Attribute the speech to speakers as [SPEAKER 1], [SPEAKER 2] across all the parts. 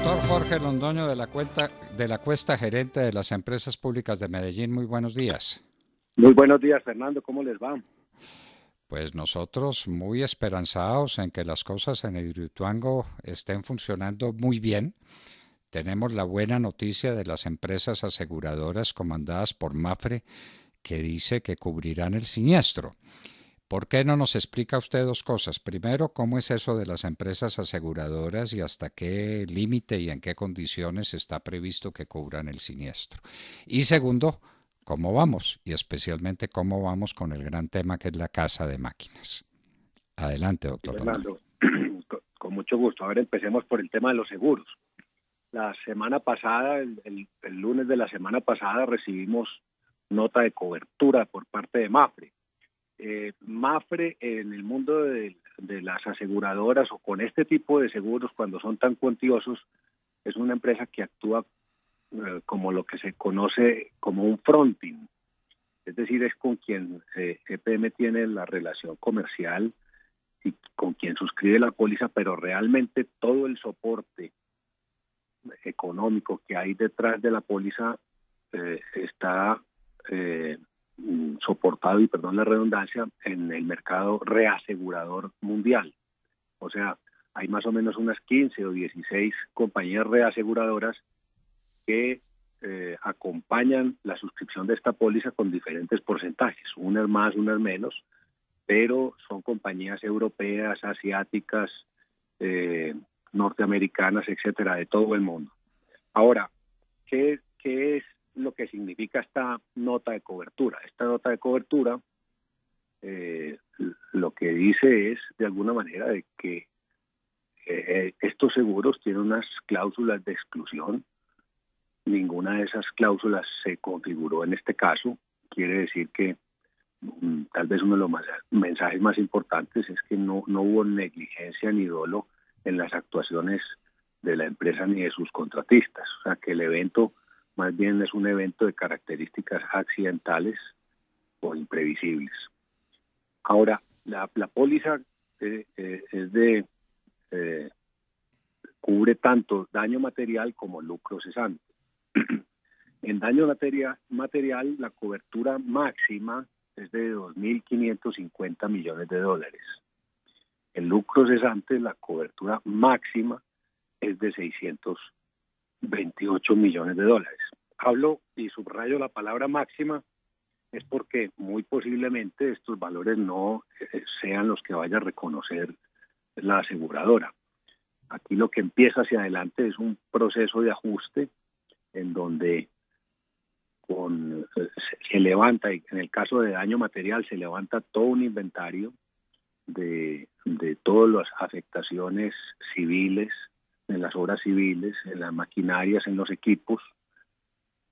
[SPEAKER 1] Doctor Jorge Londoño de la Cuesta, gerente de las Empresas Públicas de Medellín. Muy buenos días.
[SPEAKER 2] Muy buenos días, Fernando. ¿Cómo les va?
[SPEAKER 1] Pues nosotros muy esperanzados en que las cosas en Hidroituango estén funcionando muy bien. Tenemos la buena noticia de las empresas aseguradoras comandadas por Mapfre que dice que cubrirán el siniestro. ¿Por qué no nos explica usted dos cosas? Primero, ¿cómo es eso de las empresas aseguradoras y hasta qué límite y en qué condiciones está previsto que cubran el siniestro? Y segundo, ¿cómo vamos? Y especialmente, ¿cómo vamos con el gran tema que es la casa de máquinas? Adelante,
[SPEAKER 2] Sí,
[SPEAKER 1] doctor Londoño.
[SPEAKER 2] Fernando, con mucho gusto. A ver, empecemos por el tema de los seguros. La semana pasada, el lunes de la semana pasada, recibimos nota de cobertura por parte de Mapfre. Mapfre, en el mundo de las aseguradoras o con este tipo de seguros, cuando son tan cuantiosos, es una empresa que actúa como lo que se conoce como un fronting. Es decir, es con quien EPM tiene la relación comercial y con quien suscribe la póliza, pero realmente todo el soporte económico que hay detrás de la póliza está soportado, y perdón la redundancia, en el mercado reasegurador mundial. O sea, hay más o menos unas 15 o 16 compañías reaseguradoras que acompañan la suscripción de esta póliza con diferentes porcentajes, unas más, unas menos, pero son compañías europeas, asiáticas, norteamericanas, etcétera, de todo el mundo. Ahora, ¿qué es lo que significa esta nota de cobertura? Esta nota de cobertura lo que dice es, de alguna manera, de que estos seguros tienen unas cláusulas de exclusión. Ninguna de esas cláusulas se configuró en este caso. Quiere decir que tal vez uno de los mensajes más importantes es que no hubo negligencia ni dolo en las actuaciones de la empresa ni de sus contratistas. O sea, que el evento más bien es un evento de características accidentales o imprevisibles. Ahora, la póliza cubre tanto daño material como lucro cesante. En daño material, la cobertura máxima es de 2.550 millones de dólares. En lucro cesante, la cobertura máxima es de 628 millones de dólares. Hablo y subrayo la palabra máxima, es porque muy posiblemente estos valores no sean los que vaya a reconocer la aseguradora. Aquí lo que empieza hacia adelante es un proceso de ajuste en donde se levanta, y en el caso de daño material, se levanta todo un inventario de todas las afectaciones civiles, en las obras civiles, en las maquinarias, en los equipos.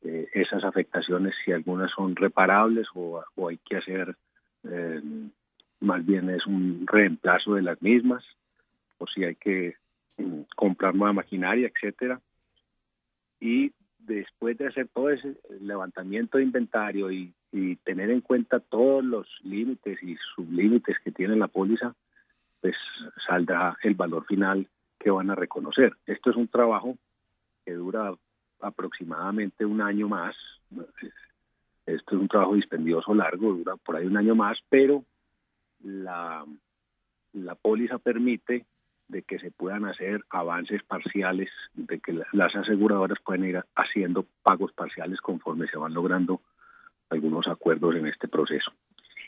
[SPEAKER 2] Esas afectaciones, si algunas son reparables o hay que hacer, más bien es un reemplazo de las mismas, o si hay que comprar nueva maquinaria, etcétera. Y después de hacer todo ese levantamiento de inventario y tener en cuenta todos los límites y sublímites que tiene la póliza, pues saldrá el valor final que van a reconocer. Esto es un trabajo que dura aproximadamente un año más. Esto es un trabajo dispendioso largo, dura por ahí un año más, pero la póliza permite de que se puedan hacer avances parciales, de que las aseguradoras pueden ir haciendo pagos parciales conforme se van logrando algunos acuerdos en este proceso.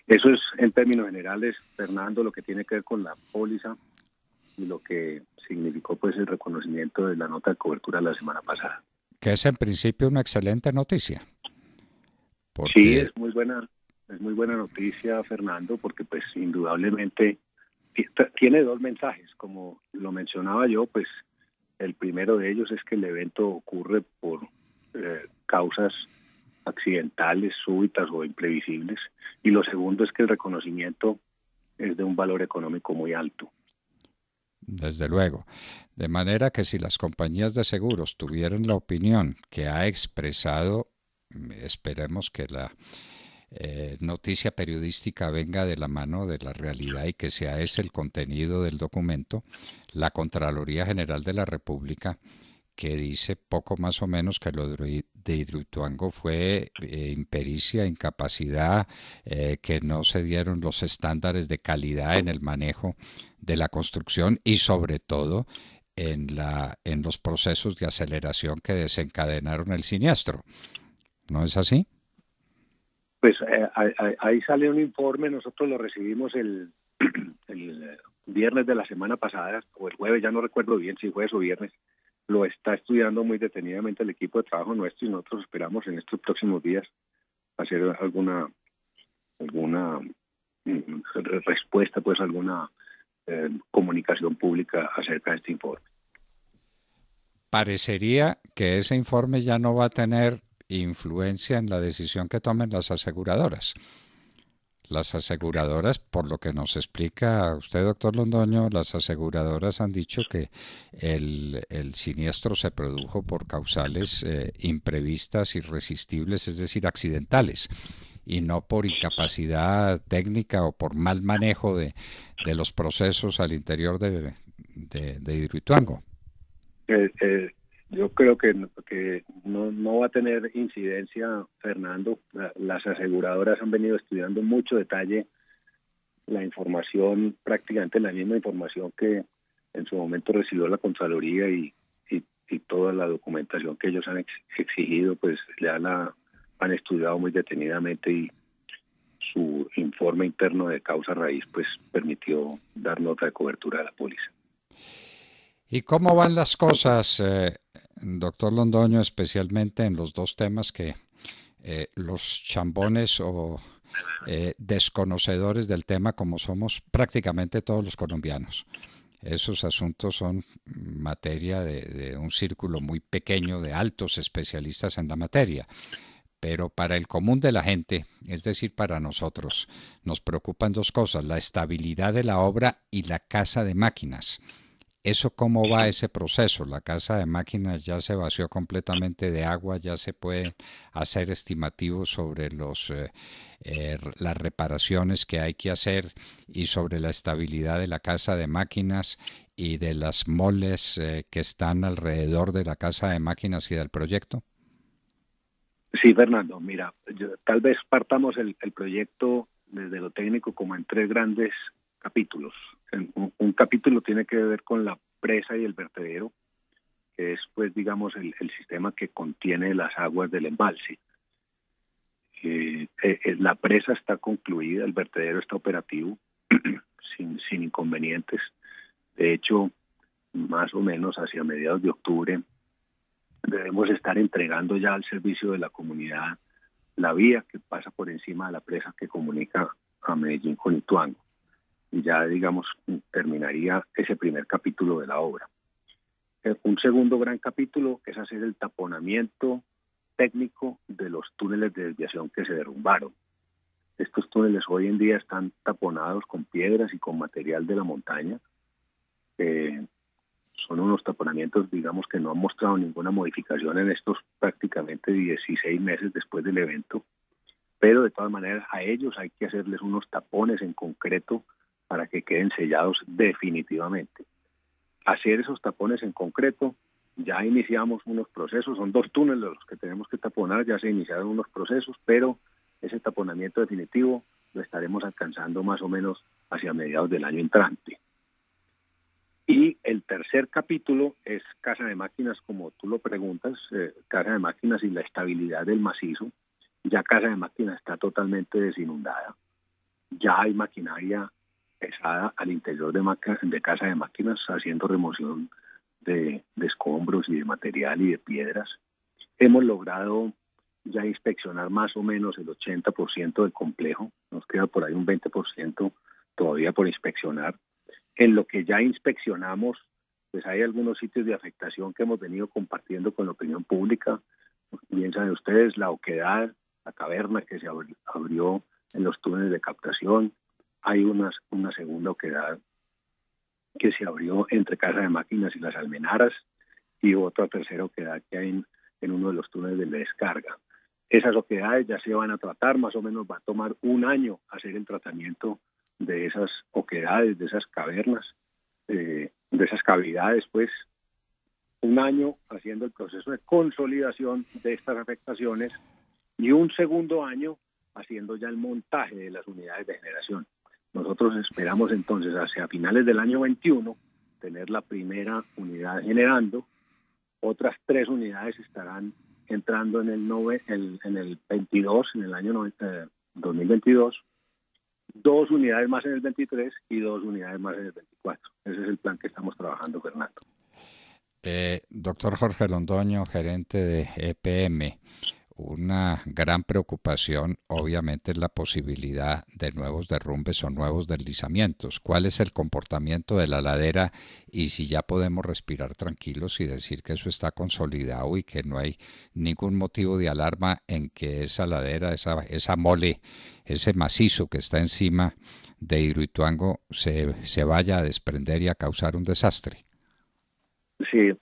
[SPEAKER 2] Eso es, en términos generales, Fernando, lo que tiene que ver con la póliza y lo que significó pues el reconocimiento de la nota de cobertura la semana pasada.
[SPEAKER 1] Que es en principio una excelente noticia.
[SPEAKER 2] Sí,
[SPEAKER 1] Porque
[SPEAKER 2] es muy buena noticia, Fernando, porque pues indudablemente tiene dos mensajes. Como lo mencionaba yo, pues el primero de ellos es que el evento ocurre por causas accidentales, súbitas o imprevisibles, y lo segundo es que el reconocimiento es de un valor económico muy alto.
[SPEAKER 1] desde luego. De manera que si las compañías de seguros tuvieran la opinión que ha expresado, esperemos que la noticia periodística venga de la mano de la realidad y que sea ese el contenido del documento, la Contraloría General de la República que dice poco más o menos que lo de Hidroituango fue impericia, incapacidad, que no se dieron los estándares de calidad en el manejo de la construcción y sobre todo en los procesos de aceleración que desencadenaron el siniestro. ¿No es así?
[SPEAKER 2] Pues ahí sale un informe, nosotros lo recibimos el viernes de la semana pasada, o el jueves, ya no recuerdo bien si jueves o viernes. Lo está estudiando muy detenidamente el equipo de trabajo nuestro y nosotros esperamos en estos próximos días hacer alguna respuesta, pues alguna comunicación pública acerca de este informe.
[SPEAKER 1] Parecería que ese informe ya no va a tener influencia en la decisión que tomen las aseguradoras. Las aseguradoras, por lo que nos explica usted, doctor Londoño, las aseguradoras han dicho que el siniestro se produjo por causales imprevistas, irresistibles, es decir, accidentales, y no por incapacidad técnica o por mal manejo de los procesos al interior de Hidroituango.
[SPEAKER 2] Yo creo que no va a tener incidencia, Fernando. Las aseguradoras han venido estudiando en mucho detalle la información, prácticamente la misma información que en su momento recibió la Contraloría y toda la documentación que ellos han exigido, pues ya la han estudiado muy detenidamente y su informe interno de causa raíz pues permitió dar nota de cobertura de la póliza.
[SPEAKER 1] ¿Y cómo van las cosas, doctor Londoño, especialmente en los dos temas que los chambones o desconocedores del tema, como somos prácticamente todos los colombianos? Esos asuntos son materia de un círculo muy pequeño de altos especialistas en la materia. Pero para el común de la gente, es decir, para nosotros, nos preocupan dos cosas: la estabilidad de la obra y la casa de máquinas. ¿Eso cómo va ese proceso? La casa de máquinas ya se vació completamente de agua, ya se puede hacer estimativos sobre las reparaciones que hay que hacer y sobre la estabilidad de la casa de máquinas y de las moles que están alrededor de la casa de máquinas y del proyecto.
[SPEAKER 2] Sí, Fernando, mira, tal vez partamos el proyecto desde lo técnico como en tres grandes capítulos. Un capítulo tiene que ver con la presa y el vertedero, que es, pues, digamos, el sistema que contiene las aguas del embalse. La presa está concluida, el vertedero está operativo, sin inconvenientes. De hecho, más o menos hacia mediados de octubre debemos estar entregando ya al servicio de la comunidad la vía que pasa por encima de la presa que comunica a Medellín con Ituango. Y ya, digamos, terminaría ese primer capítulo de la obra. Un segundo gran capítulo es hacer el taponamiento técnico de los túneles de desviación que se derrumbaron. Estos túneles hoy en día están taponados con piedras y con material de la montaña. Son unos taponamientos, digamos, que no han mostrado ninguna modificación en estos prácticamente 16 meses después del evento, pero de todas maneras a ellos hay que hacerles unos tapones en concreto para que queden sellados definitivamente. Hacer esos tapones en concreto, ya iniciamos unos procesos, son 2 túneles los que tenemos que taponar, ya se iniciaron unos procesos, pero ese taponamiento definitivo lo estaremos alcanzando más o menos hacia mediados del año entrante. Y el tercer capítulo es casa de máquinas, como tú lo preguntas, casa de máquinas y la estabilidad del macizo. Ya casa de máquinas está totalmente desinundada. Ya hay maquinaria pesada al interior de casa de máquinas haciendo remoción de escombros y de material y de piedras. Hemos logrado ya inspeccionar más o menos el 80% del complejo. Nos queda por ahí un 20% todavía por inspeccionar. En lo que ya inspeccionamos, pues hay algunos sitios de afectación que hemos venido compartiendo con la opinión pública. Bien saben ustedes, la oquedad, la caverna que se abrió en los túneles de captación. Hay una segunda oquedad que se abrió entre casa de máquinas y las almenaras y otra tercera oquedad que hay en uno de los túneles de descarga. Esas oquedades ya se van a tratar, más o menos va a tomar un año hacer el tratamiento de esas oquedades, de esas cavernas, de esas cavidades, pues, un año haciendo el proceso de consolidación de estas afectaciones y un segundo año haciendo ya el montaje de las unidades de generación. Nosotros esperamos entonces hacia finales del año 21 tener la primera unidad generando. Otras 3 unidades estarán entrando en el 22, en el año 2022, 2 unidades más en el 23 y 2 unidades más en el 24. Ese es el plan que estamos trabajando, Fernando.
[SPEAKER 1] Doctor Jorge Londoño, gerente de EPM, una gran preocupación obviamente es la posibilidad de nuevos derrumbes o nuevos deslizamientos. ¿Cuál es el comportamiento de la ladera y si ya podemos respirar tranquilos y decir que eso está consolidado y que no hay ningún motivo de alarma en que esa ladera, esa mole, ese macizo que está encima de Hidroituango se vaya a desprender y a causar un desastre?
[SPEAKER 2] Sí,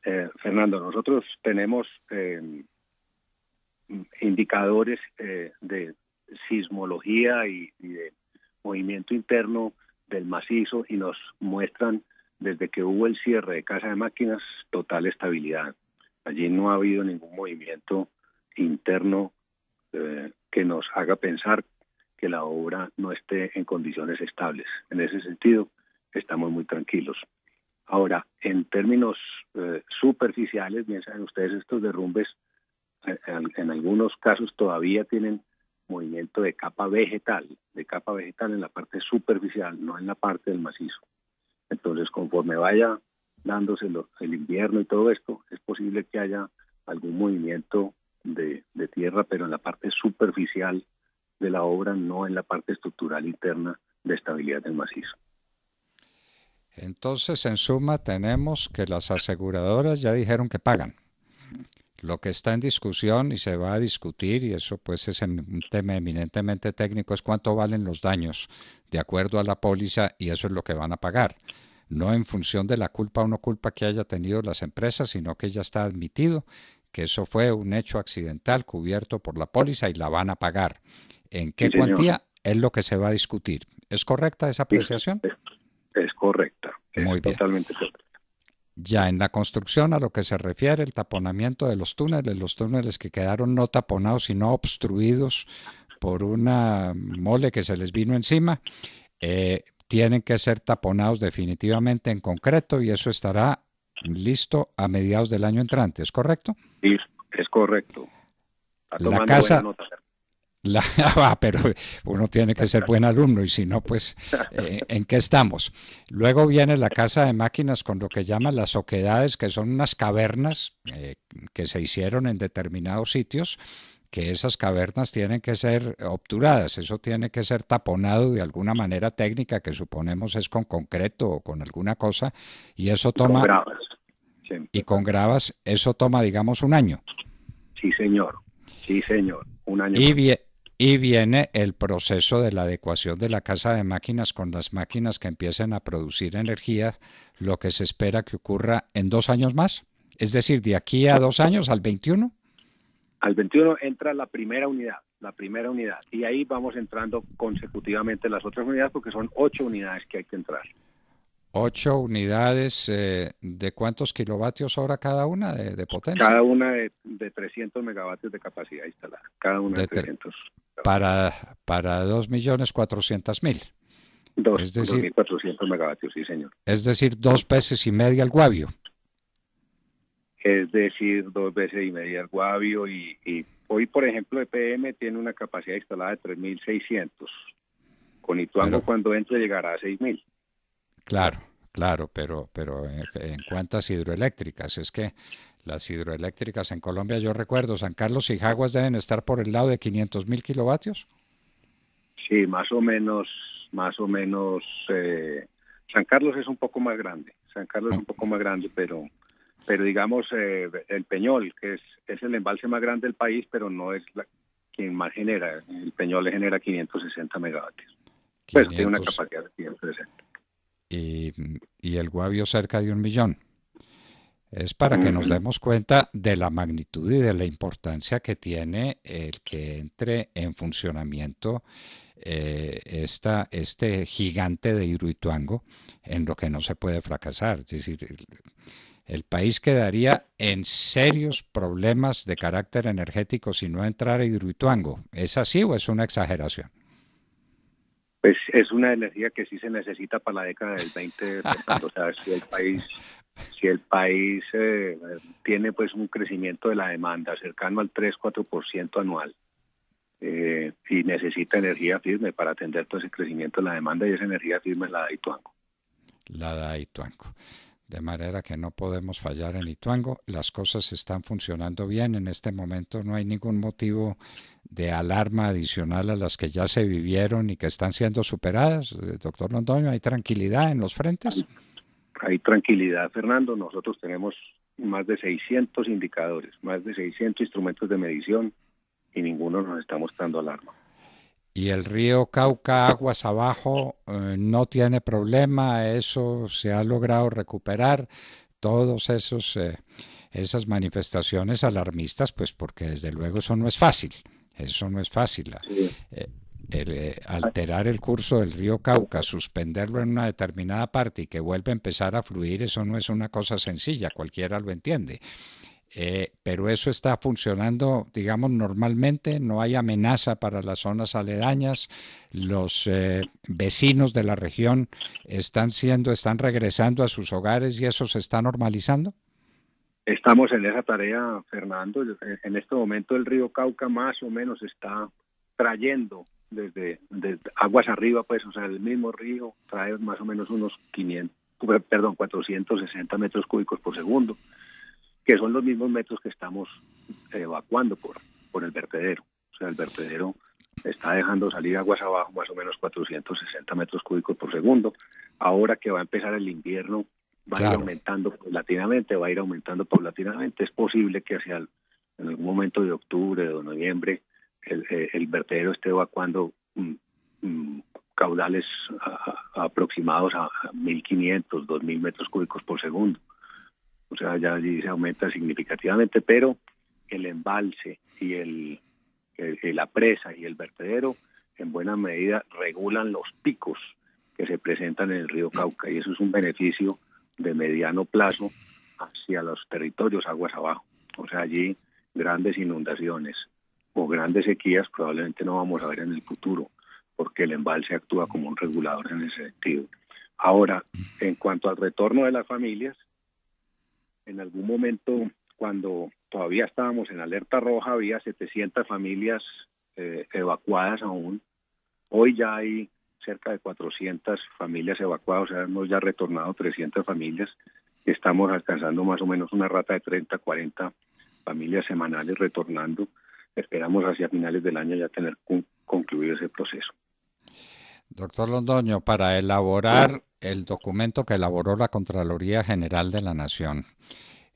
[SPEAKER 2] Fernando, nosotros tenemos indicadores de sismología y de movimiento interno del macizo y nos muestran desde que hubo el cierre de Casa de Máquinas total estabilidad. Allí no ha habido ningún movimiento interno que nos haga pensar que la obra no esté en condiciones estables. En ese sentido, estamos muy tranquilos. Ahora, en términos superficiales, bien saben ustedes, estos derrumbes en algunos casos todavía tienen movimiento de capa vegetal en la parte superficial, no en la parte del macizo. Entonces, conforme vaya dándose el invierno y todo esto, es posible que haya algún movimiento de tierra, pero en la parte superficial de la obra, no en la parte estructural interna de estabilidad del macizo.
[SPEAKER 1] Entonces, en suma, tenemos que las aseguradoras ya dijeron que pagan. Lo que está en discusión y se va a discutir, y eso pues es un tema eminentemente técnico, es cuánto valen los daños de acuerdo a la póliza y eso es lo que van a pagar. No en función de la culpa o no culpa que haya tenido las empresas, sino que ya está admitido que eso fue un hecho accidental cubierto por la póliza y la van a pagar. ¿En qué
[SPEAKER 2] Sí, señor.
[SPEAKER 1] cuantía? Es lo que se va a discutir. ¿Es correcta esa apreciación?
[SPEAKER 2] Es correcta,
[SPEAKER 1] Muy
[SPEAKER 2] es
[SPEAKER 1] bien.
[SPEAKER 2] totalmente correcta.
[SPEAKER 1] Ya en la construcción, a lo que se refiere, el taponamiento de los túneles que quedaron no taponados sino obstruidos por una mole que se les vino encima, tienen que ser taponados definitivamente en concreto y eso estará listo a mediados del año entrante, ¿es correcto?
[SPEAKER 2] Sí, es correcto. Está
[SPEAKER 1] La
[SPEAKER 2] tomando buena
[SPEAKER 1] casa,
[SPEAKER 2] nota.
[SPEAKER 1] pero uno tiene que ser buen alumno y si no, pues, ¿en qué estamos? Luego viene la casa de máquinas con lo que llaman las oquedades, que son unas cavernas que se hicieron en determinados sitios, que esas cavernas tienen que ser obturadas, eso tiene que ser taponado de alguna manera técnica, que suponemos es con concreto o con alguna cosa, y eso
[SPEAKER 2] Con
[SPEAKER 1] toma,
[SPEAKER 2] gravas. Sí.
[SPEAKER 1] y con gravas, eso toma, digamos, un año.
[SPEAKER 2] Sí, señor. Sí, señor. Un año.
[SPEAKER 1] Y, y viene el proceso de la adecuación de la casa de máquinas con las máquinas que empiecen a producir energía, lo que se espera que ocurra en 2 años más. Es decir, de aquí a 2 años, al 21.
[SPEAKER 2] Al 21 entra la primera unidad, y ahí vamos entrando consecutivamente las otras unidades porque son 8 unidades que hay que entrar.
[SPEAKER 1] 8 unidades, ¿de cuántos kilovatios hora cada una de potencia?
[SPEAKER 2] Cada una de 300 megavatios de capacidad instalada, cada una de 300.
[SPEAKER 1] Para 2.400.000. Es decir,
[SPEAKER 2] 2.400 megavatios, sí, señor.
[SPEAKER 1] Es decir, 2,5 veces al guavio.
[SPEAKER 2] Es decir, 2 veces y media el guavio y hoy, por ejemplo, EPM tiene una capacidad instalada de 3.600. Con Ituango cuando entre llegará a 6.000.
[SPEAKER 1] Claro, pero ¿en cuántas hidroeléctricas? Es que las hidroeléctricas en Colombia, yo recuerdo, San Carlos y Jaguas deben estar por el lado de 500.000 kilovatios.
[SPEAKER 2] Sí, más o menos, San Carlos es un poco más grande, pero digamos el Peñol, que es el embalse más grande del país, pero no es quien más genera. El Peñol le genera 560 megavatios. Pues tiene una capacidad de 560.
[SPEAKER 1] Y el Guavio cerca de 1 millón. Es para que nos demos cuenta de la magnitud y de la importancia que tiene el que entre en funcionamiento este gigante de Hidroituango, en lo que no se puede fracasar. Es decir, el país quedaría en serios problemas de carácter energético si no entrara Hidroituango. ¿Es así o es una exageración?
[SPEAKER 2] Pues es una energía que sí se necesita para la década del 20, Fernando. O sea, si el país tiene pues un crecimiento de la demanda cercano al 3-4% anual, y necesita energía firme para atender todo ese crecimiento de la demanda, y esa energía firme es la de Ituango.
[SPEAKER 1] La da Ituango. De manera que no podemos fallar en Ituango. Las cosas están funcionando bien. En este momento no hay ningún motivo de alarma adicional a las que ya se vivieron y que están siendo superadas. Doctor Londoño, ¿hay tranquilidad en los frentes?
[SPEAKER 2] Hay tranquilidad, Fernando. Nosotros tenemos más de 600 indicadores, más de 600 instrumentos de medición, y ninguno nos está mostrando alarma.
[SPEAKER 1] Y el río Cauca, aguas abajo, no tiene problema, eso se ha logrado recuperar, todos esas manifestaciones alarmistas, pues porque desde luego eso no es fácil.
[SPEAKER 2] Sí.
[SPEAKER 1] Eh, Alterar el curso del río Cauca, suspenderlo en una determinada parte y que vuelva a empezar a fluir, eso no es una cosa sencilla, cualquiera lo entiende. Pero eso está funcionando, digamos, normalmente, no hay amenaza para las zonas aledañas, los vecinos de la región están regresando a sus hogares y eso se está normalizando.
[SPEAKER 2] Estamos en esa tarea, Fernando. En este momento el río Cauca más o menos está trayendo desde aguas arriba, pues, o sea, el mismo río trae más o menos unos 460 metros cúbicos por segundo, que son los mismos metros que estamos evacuando por el vertedero. O sea, el vertedero está dejando salir aguas abajo más o menos 460 metros cúbicos por segundo. Ahora que va a empezar el invierno, va a ir
[SPEAKER 1] Claro.
[SPEAKER 2] aumentando paulatinamente, va a ir aumentando paulatinamente. Es posible que en algún momento de octubre o noviembre el vertedero esté evacuando caudales aproximados a 1.500, 2.000 metros cúbicos por segundo. O sea, ya allí se aumenta significativamente, pero el embalse y la presa y el vertedero en buena medida regulan los picos que se presentan en el río Cauca, y eso es un beneficio de mediano plazo hacia los territorios aguas abajo. O sea, allí grandes inundaciones o grandes sequías probablemente no vamos a ver en el futuro, porque el embalse actúa como un regulador en ese sentido. Ahora, en cuanto al retorno de las familias, en algún momento, cuando todavía estábamos en alerta roja, había 700 familias evacuadas aún. Hoy ya hay cerca de 400 familias evacuadas, o sea, hemos ya retornado 300 familias. Estamos alcanzando más o menos una rata de 30, 40 familias semanales retornando. Esperamos hacia finales del año ya tener concluido ese proceso.
[SPEAKER 1] Doctor Londoño, para elaborar el documento que elaboró la Contraloría General de la Nación,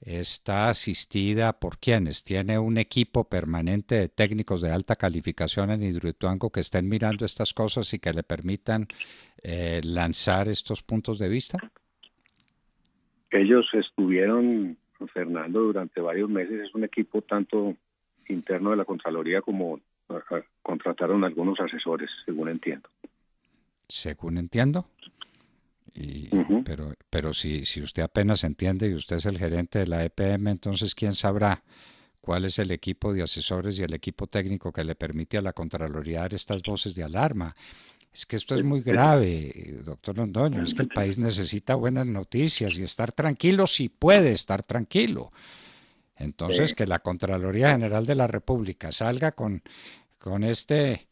[SPEAKER 1] está asistida por quienes. Tiene un equipo permanente de técnicos de alta calificación en Hidroituango que estén mirando estas cosas y que le permitan lanzar estos puntos de vista.
[SPEAKER 2] Ellos estuvieron, Fernando, durante varios meses. Es un equipo tanto interno de la Contraloría como contrataron algunos asesores, según entiendo.
[SPEAKER 1] Según entiendo.
[SPEAKER 2] Uh-huh.
[SPEAKER 1] Pero si usted apenas entiende y usted es el gerente de la EPM, entonces ¿quién sabrá cuál es el equipo de asesores y el equipo técnico que le permite a la Contraloría dar estas voces de alarma? Es que esto es muy grave, doctor Londoño. Es que el país necesita buenas noticias y estar tranquilo si puede estar tranquilo. Entonces, que la Contraloría General de la República salga con este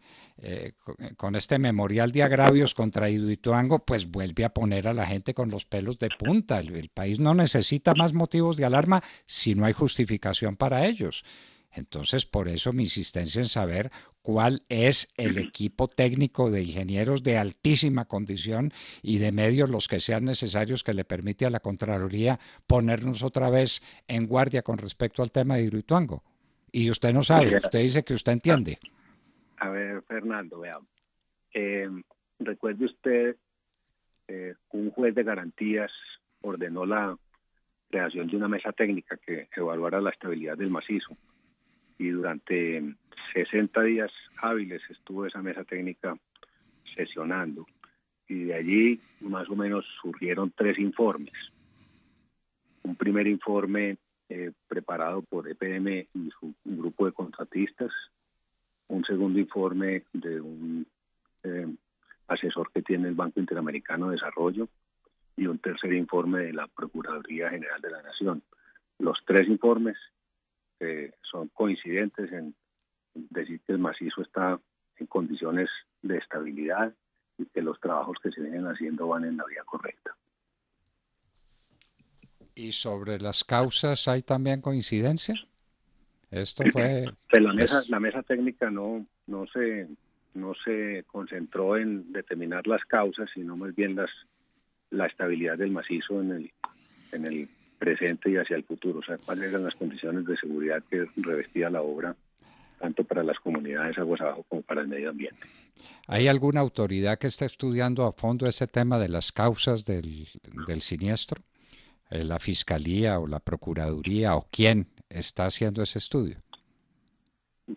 [SPEAKER 1] con este memorial de agravios contra Hidroituango, pues vuelve a poner a la gente con los pelos de punta. El país no necesita más motivos de alarma si no hay justificación para ellos. Entonces, por eso mi insistencia en saber cuál es el equipo técnico de ingenieros de altísima condición y de medios los que sean necesarios que le permite a la Contraloría ponernos otra vez en guardia con respecto al tema de Hidroituango. Y usted no sabe, usted dice que usted entiende.
[SPEAKER 2] A ver, Fernando, veamos. Recuerde usted, un juez de garantías ordenó la creación de una mesa técnica que evaluara la estabilidad del macizo, y durante 60 días hábiles estuvo esa mesa técnica sesionando, y de allí más o menos surgieron 3 informes. un primer informe preparado por EPM y un grupo de contratistas, un segundo informe de un asesor que tiene el Banco Interamericano de Desarrollo y un tercer informe de la Procuraduría General de la Nación. Los tres informes son coincidentes en decir que el macizo está en condiciones de estabilidad y que los trabajos que se vienen haciendo van en la vía correcta.
[SPEAKER 1] ¿Y sobre las causas hay también coincidencia? Esto fue...
[SPEAKER 2] Pues la mesa técnica no se concentró en determinar las causas, sino más bien la estabilidad del macizo en el presente y hacia el futuro. O sea, cuáles eran las condiciones de seguridad que revestía la obra, tanto para las comunidades aguas abajo como para el medio ambiente.
[SPEAKER 1] ¿Hay alguna autoridad que esté estudiando a fondo ese tema de las causas del siniestro? ¿La Fiscalía o la Procuraduría o quién está haciendo ese estudio?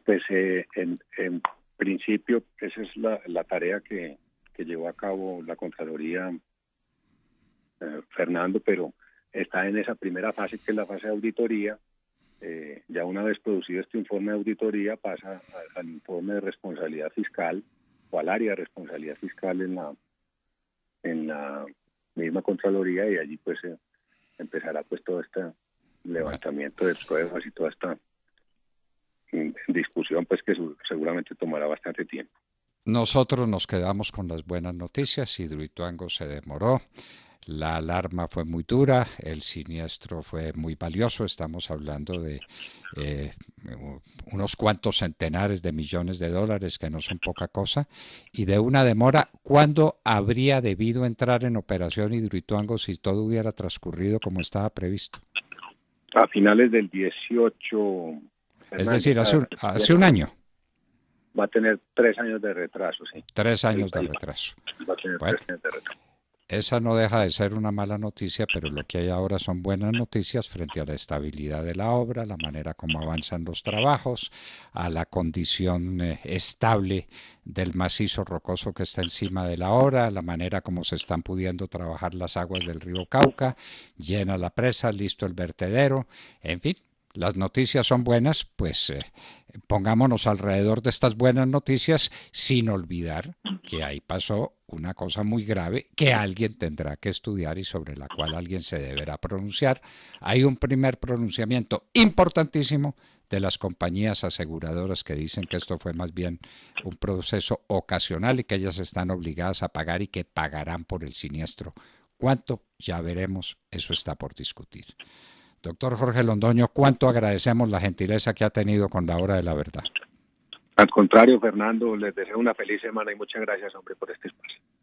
[SPEAKER 2] Pues en principio esa es la tarea que llevó a cabo la Contraloría, Fernando, pero está en esa primera fase, que es la fase de auditoría. Ya una vez producido este informe de auditoría pasa al informe de responsabilidad fiscal o al área de responsabilidad fiscal en la misma Contraloría, y allí pues empezará pues todo este levantamiento de pruebas y toda esta discusión pues que seguramente tomará bastante tiempo.
[SPEAKER 1] Nosotros nos quedamos con las buenas noticias. Hidroituango se demoró, la alarma fue muy dura, el siniestro fue muy valioso, estamos hablando de unos cuantos centenares de millones de dólares, que no son poca cosa, y de una demora. ¿Cuándo habría debido entrar en operación Hidroituango si todo hubiera transcurrido como estaba previsto?
[SPEAKER 2] A finales del 18.
[SPEAKER 1] Es decir, hace un año.
[SPEAKER 2] Va a tener 3 años de retraso, sí.
[SPEAKER 1] 3 años de retraso.
[SPEAKER 2] Va a tener 3 años de retraso.
[SPEAKER 1] Esa no deja de ser una mala noticia, pero lo que hay ahora son buenas noticias frente a la estabilidad de la obra, la manera como avanzan los trabajos, a la condición estable del macizo rocoso que está encima de la obra, la manera como se están pudiendo trabajar las aguas del río Cauca, llena la presa, listo el vertedero, en fin. Las noticias son buenas, pues pongámonos alrededor de estas buenas noticias sin olvidar que ahí pasó una cosa muy grave que alguien tendrá que estudiar y sobre la cual alguien se deberá pronunciar. Hay un primer pronunciamiento importantísimo de las compañías aseguradoras que dicen que esto fue más bien un proceso ocasional y que ellas están obligadas a pagar y que pagarán por el siniestro. ¿Cuánto? Ya veremos, eso está por discutir. Doctor Jorge Londoño, ¿cuánto agradecemos la gentileza que ha tenido con la Hora de la Verdad?
[SPEAKER 2] Al contrario, Fernando, les deseo una feliz semana y muchas gracias, hombre, por este espacio.